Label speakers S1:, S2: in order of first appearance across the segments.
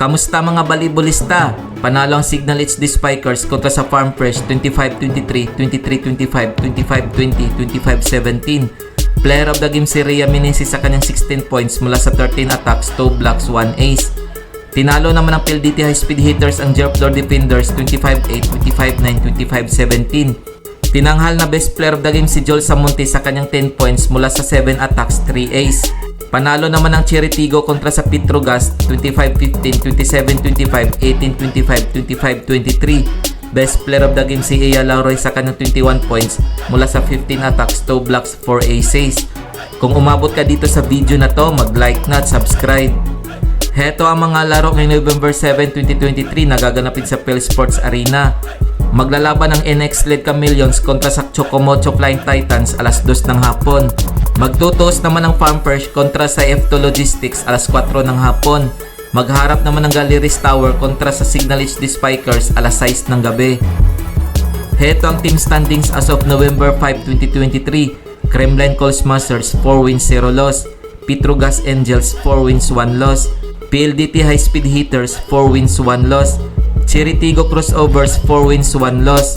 S1: Kamusta mga balibulista? Panalo ang Signal HD Spikers kontra sa Farm Fresh 25-23, 23-25, 25-20, 25-17. Player of the game si Rhea Meneses sa kanyang 16 points mula sa 13 attacks, 2 blocks, 1 ace. Tinalo naman ng PLDT High Speed Hitters ang Jerp Floor Defenders 25-8, 25-9, 25-17. Tinanghal na best player of the game si Joel Samonte sa kanyang 10 points mula sa 7 attacks, 3 ace. Panalo naman ng Cherry Tigo kontra sa Petrogas 25-15, 27-25, 18-25, 25-23. Best player of the game si Ea Lauroy sa kanyang 21 points mula sa 15 attacks, 2 blocks, 4 aces. Kung umabot ka dito sa video na to, mag-like na at subscribe. Heto ang mga laro ngayong November 7, 2023 na gaganapin sa Phil Sports Arena. Maglalaban ang NX-led Chameleons kontra sa Chocomocho Flying Titans alas 2 ng hapon. Magtutuos naman ang Farm Fresh kontra sa F2 Logistics alas 4 ng hapon. Magharap naman ng Galleries Tower kontra sa Signal HD Spikers alas 6 ng gabi. Heto ang team standings as of November 5, 2023. Kremlin Calls Masters 4 wins 0 loss. Petrogas Angels 4 wins 1 loss. PLDT High Speed Hitters 4 wins 1 loss. Cherry Tigo Crossovers 4 wins 1 loss.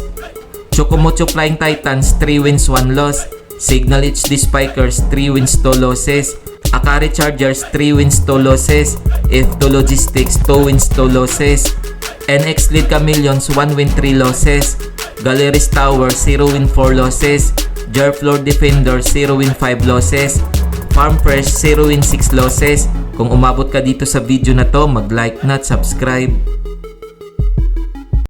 S1: Chocomocho Flying Titans 3 wins 1 loss. Signal HD Spikers 3 wins 2 losses. Akari Chargers 3 wins 2 losses. F2 Logistics 2 wins 2 losses. NX Lead Chameleons 1 win 3 losses. Galleries Tower 0 win 4 losses. Jerp Floor Defenders 0 win 5 losses. Farm Fresh 0 win 6 losses. Kung umabot ka dito sa video na to, mag-like na at subscribe.